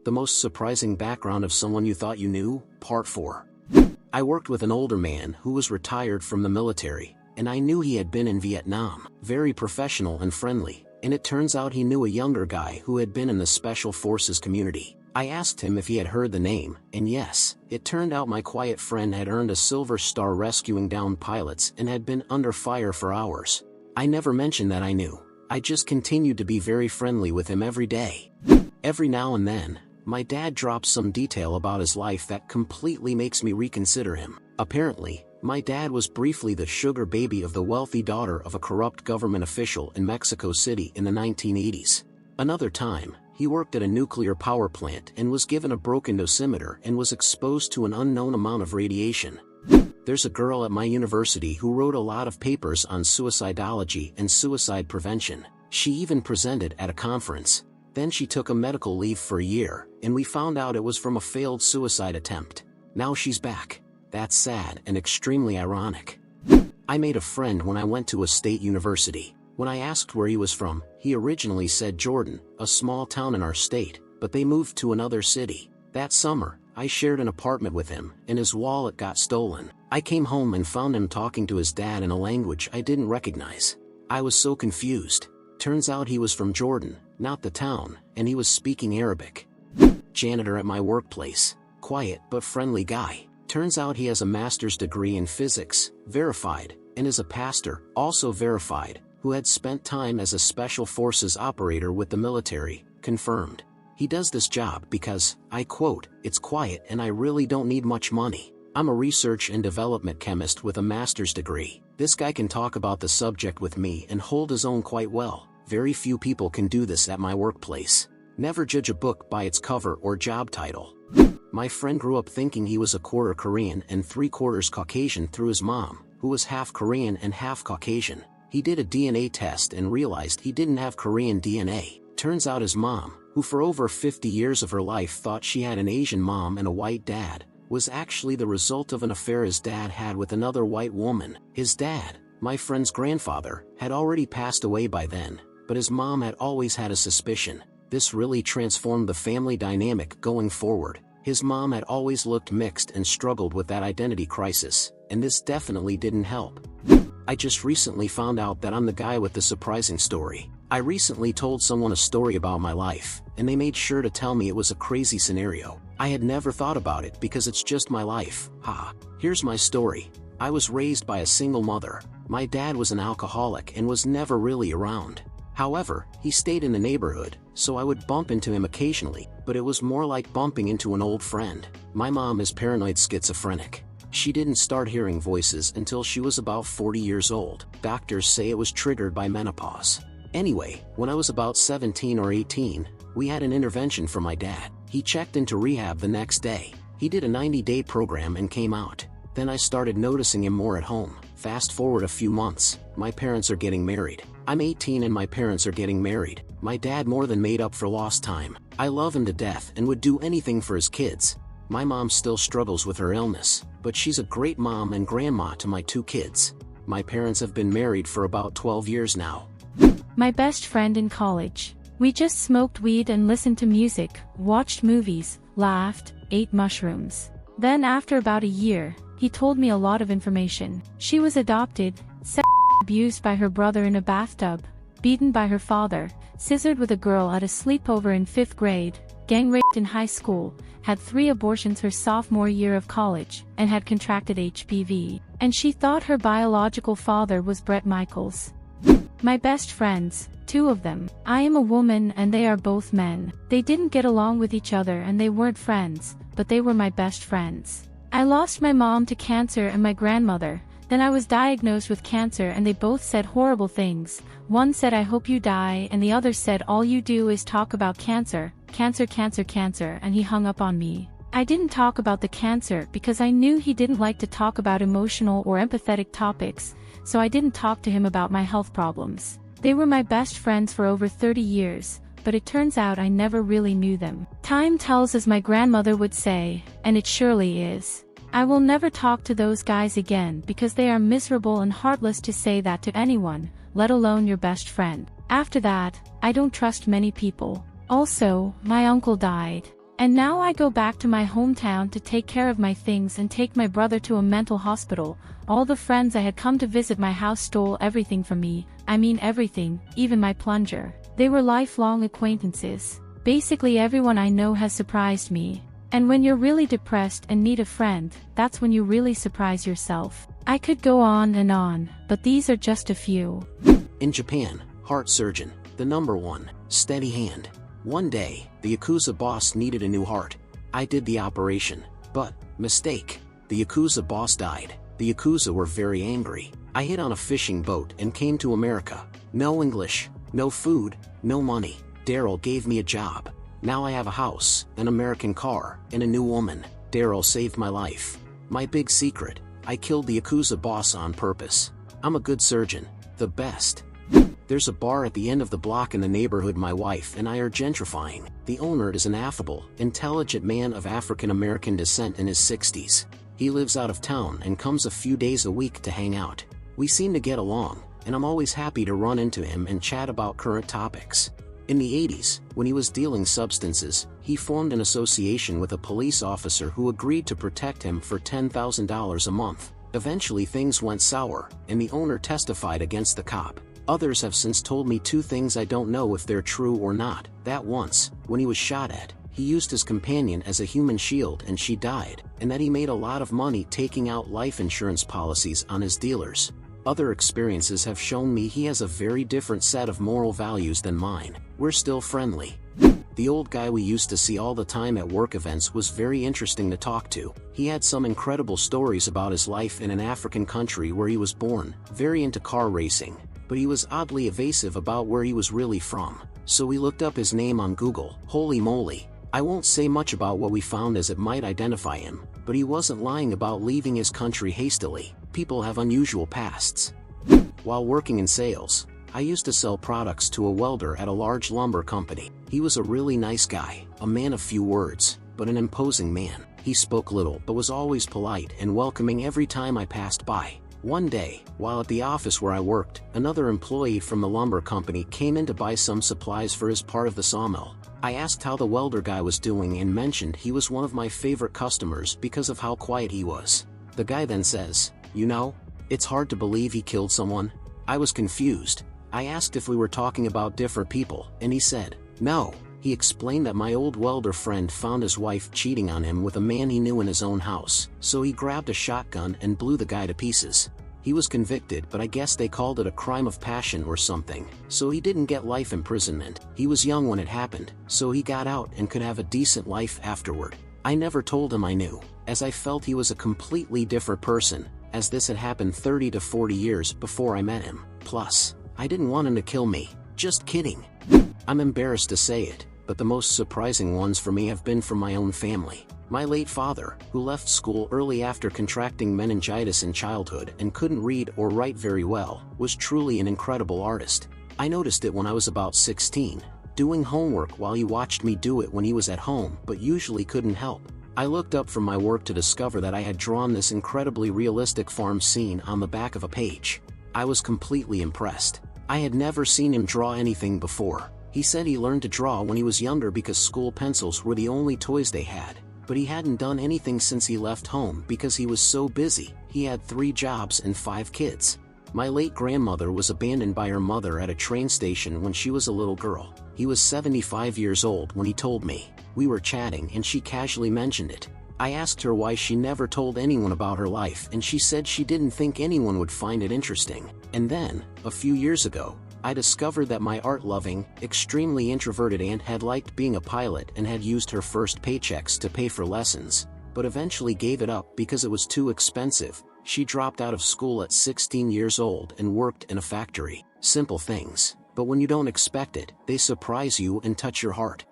The most surprising background of someone you thought you knew, Part 4. I worked with an older man who was retired from the military, and I knew he had been in Vietnam. Very professional and friendly, and it turns out he knew a younger guy who had been in the Special Forces community. I asked him if he had heard the name, and yes, it turned out my quiet friend had earned a Silver Star rescuing downed pilots and had been under fire for hours. I never mentioned that I knew. I just continued to be very friendly with him every day. Every now and then, my dad drops some detail about his life that completely makes me reconsider him. Apparently, my dad was briefly the sugar baby of the wealthy daughter of a corrupt government official in Mexico City in the 1980s. Another time, he worked at a nuclear power plant and was given a broken dosimeter and was exposed to an unknown amount of radiation. There's a girl at my university who wrote a lot of papers on suicidology and suicide prevention. She even presented at a conference. Then she took a medical leave for a year, and we found out it was from a failed suicide attempt. Now she's back. That's sad and extremely ironic. I made a friend when I went to a state university. When I asked where he was from, he originally said Jordan, a small town in our state, but they moved to another city. That summer, I shared an apartment with him, and his wallet got stolen. I came home and found him talking to his dad in a language I didn't recognize. I was so confused. Turns out he was from Jordan, not the town, and he was speaking Arabic. Janitor at my workplace. Quiet but friendly guy. Turns out he has a master's degree in physics, verified, and is a pastor, also verified, who had spent time as a Special Forces operator with the military, confirmed. He does this job because, I quote, "It's quiet and I really don't need much money. I'm a research and development chemist with a master's degree. This guy can talk about the subject with me and hold his own quite well. Very few people can do this at my workplace. Never judge a book by its cover or job title." My friend grew up thinking he was a quarter Korean and 3/4 Caucasian through his mom, who was half Korean and half Caucasian. He did a DNA test and realized he didn't have Korean DNA. Turns out his mom, who for over 50 years of her life thought she had an Asian mom and a white dad, was actually the result of an affair his dad had with another white woman. His dad, my friend's grandfather, had already passed away by then, but his mom had always had a suspicion. This really transformed the family dynamic going forward. His mom had always looked mixed and struggled with that identity crisis, and this definitely didn't help. I just recently found out that I'm the guy with the surprising story. I recently told someone a story about my life, and they made sure to tell me it was a crazy scenario. I had never thought about it because it's just my life. Here's my story. I was raised by a single mother. My dad was an alcoholic and was never really around. However, he stayed in the neighborhood, so I would bump into him occasionally, but it was more like bumping into an old friend. My mom is paranoid schizophrenic. She didn't start hearing voices until she was about 40 years old. Doctors say it was triggered by menopause. Anyway, when I was about 17 or 18, we had an intervention for my dad. He checked into rehab the next day. He did a 90-day program and came out. Then I started noticing him more at home. Fast forward a few months, my parents are getting married. I'm 18 and my parents are getting married. My dad more than made up for lost time. I love him to death and would do anything for his kids. My mom still struggles with her illness, but she's a great mom and grandma to my 2 kids. My parents have been married for about 12 years now. My best friend in college. We just smoked weed and listened to music, watched movies, laughed, ate mushrooms. Then after about a year, he told me a lot of information. She was adopted, abused by her brother in a bathtub, beaten by her father, scissored with a girl at a sleepover in 5th grade, gang raped in high school, had 3 abortions her sophomore year of college, and had contracted HPV. And she thought her biological father was Bret Michaels. My best friends, 2 of them. I am a woman and they are both men. They didn't get along with each other and they weren't friends, but they were my best friends. I lost my mom to cancer and my grandmother. Then I was diagnosed with cancer and they both said horrible things. One said I hope you die and the other said all you do is talk about cancer, cancer, cancer, cancer, and he hung up on me. I didn't talk about the cancer because I knew he didn't like to talk about emotional or empathetic topics, so I didn't talk to him about my health problems. They were my best friends for over 30 years, but it turns out I never really knew them. Time tells, as my grandmother would say, and it surely is. I will never talk to those guys again because they are miserable and heartless to say that to anyone, let alone your best friend. After that, I don't trust many people. Also, my uncle died. And now I go back to my hometown to take care of my things and take my brother to a mental hospital. All the friends I had come to visit my house stole everything from me. I mean everything, even my plunger. They were lifelong acquaintances. Basically everyone I know has surprised me. And when you're really depressed and need a friend, that's when you really surprise yourself. I could go on, but these are just a few. In Japan, heart surgeon, the number one, steady hand. One day, the Yakuza boss needed a new heart. I did the operation, but, mistake. The Yakuza boss died. The Yakuza were very angry. I hid on a fishing boat and came to America. No English, no food, no money. Daryl gave me a job. Now I have a house, an American car, and a new woman. Daryl saved my life. My big secret, I killed the Yakuza boss on purpose. I'm a good surgeon, the best. There's a bar at the end of the block in the neighborhood my wife and I are gentrifying. The owner is an affable, intelligent man of African American descent in his 60s. He lives out of town and comes a few days a week to hang out. We seem to get along, and I'm always happy to run into him and chat about current topics. In the 80s, when he was dealing substances, he formed an association with a police officer who agreed to protect him for $10,000 a month. Eventually things went sour, and the owner testified against the cop. Others have since told me two things I don't know if they're true or not. That once, when he was shot at, he used his companion as a human shield and she died, and that he made a lot of money taking out life insurance policies on his dealers. Other experiences have shown me he has a very different set of moral values than mine. We're still friendly. The old guy we used to see all the time at work events was very interesting to talk to. He had some incredible stories about his life in an African country where he was born, very into car racing, but he was oddly evasive about where he was really from. So we looked up his name on Google. Holy moly. I won't say much about what we found as it might identify him, but he wasn't lying about leaving his country hastily. People have unusual pasts. While working in sales, I used to sell products to a welder at a large lumber company. He was a really nice guy, a man of few words, but an imposing man. He spoke little but was always polite and welcoming every time I passed by. One day, while at the office where I worked, another employee from the lumber company came in to buy some supplies for his part of the sawmill. I asked how the welder guy was doing and mentioned he was one of my favorite customers because of how quiet he was. The guy then says, "You know, it's hard to believe he killed someone." I was confused. I asked if we were talking about different people, and he said, "No." He explained that my old welder friend found his wife cheating on him with a man he knew in his own house, so he grabbed a shotgun and blew the guy to pieces. He was convicted, but I guess they called it a crime of passion or something, so he didn't get life imprisonment. He was young when it happened, so he got out and could have a decent life afterward. I never told him I knew, as I felt he was a completely different person, as this had happened 30 to 40 years before I met him. Plus, I didn't want him to kill me. Just kidding. I'm embarrassed to say it, but the most surprising ones for me have been from my own family. My late father, who left school early after contracting meningitis in childhood and couldn't read or write very well, was truly an incredible artist. I noticed it when I was about 16, doing homework while he watched me do it when he was at home but usually couldn't help. I looked up from my work to discover that I had drawn this incredibly realistic farm scene on the back of a page. I was completely impressed. I had never seen him draw anything before. He said he learned to draw when he was younger because school pencils were the only toys they had, but he hadn't done anything since he left home because he was so busy. He had 3 jobs and 5 kids. My late grandmother was abandoned by her mother at a train station when she was a little girl. He was 75 years old when he told me. We were chatting and she casually mentioned it. I asked her why she never told anyone about her life and she said she didn't think anyone would find it interesting. And then, a few years ago, I discovered that my art-loving, extremely introverted aunt had liked being a pilot and had used her first paychecks to pay for lessons, but eventually gave it up because it was too expensive. She dropped out of school at 16 years old and worked in a factory. Simple things, but when you don't expect it, they surprise you and touch your heart.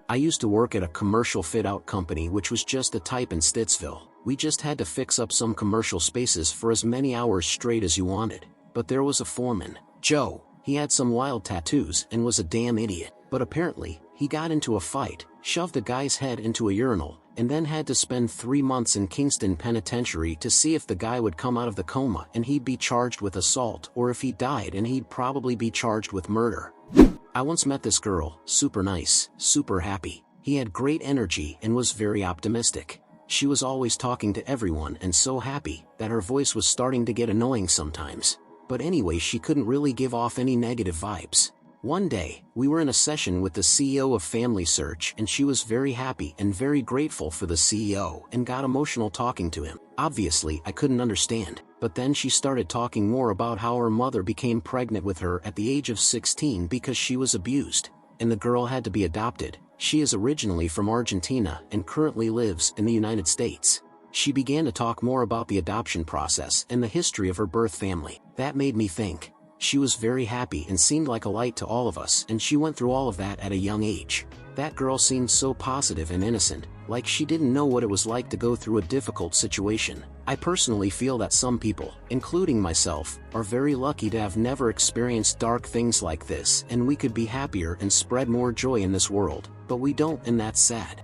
I used to work at a commercial fit-out company which was just a type in Stittsville. We just had to fix up some commercial spaces for as many hours straight as you wanted. But there was a foreman, Joe. He had some wild tattoos and was a damn idiot. But apparently, he got into a fight, shoved a guy's head into a urinal, and then had to spend 3 months in Kingston Penitentiary to see if the guy would come out of the coma and he'd be charged with assault, or if he died and he'd probably be charged with murder. I once met this girl, super nice, super happy. He had great energy and was very optimistic. She was always talking to everyone and so happy that her voice was starting to get annoying sometimes. But anyway, she couldn't really give off any negative vibes. One day, we were in a session with the CEO of Family Search and she was very happy and very grateful for the CEO and got emotional talking to him. Obviously, I couldn't understand, but then she started talking more about how her mother became pregnant with her at the age of 16 because she was abused, and the girl had to be adopted. She is originally from Argentina and currently lives in the United States. She began to talk more about the adoption process and the history of her birth family. That made me think. She was very happy and seemed like a light to all of us, and she went through all of that at a young age. That girl seemed so positive and innocent, like she didn't know what it was like to go through a difficult situation. I personally feel that some people, including myself, are very lucky to have never experienced dark things like this, and we could be happier and spread more joy in this world, but we don't, and that's sad.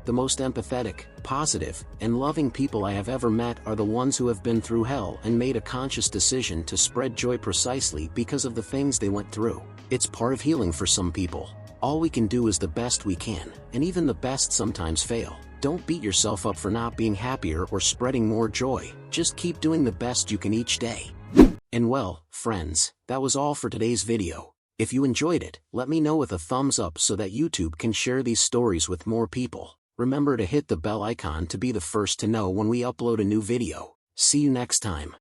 The most empathetic, positive, and loving people I have ever met are the ones who have been through hell and made a conscious decision to spread joy precisely because of the things they went through. It's part of healing for some people. All we can do is the best we can, and even the best sometimes fail. Don't beat yourself up for not being happier or spreading more joy. Just keep doing the best you can each day. And well, friends, that was all for today's video. If you enjoyed it, let me know with a thumbs up so that YouTube can share these stories with more people. Remember to hit the bell icon to be the first to know when we upload a new video. See you next time.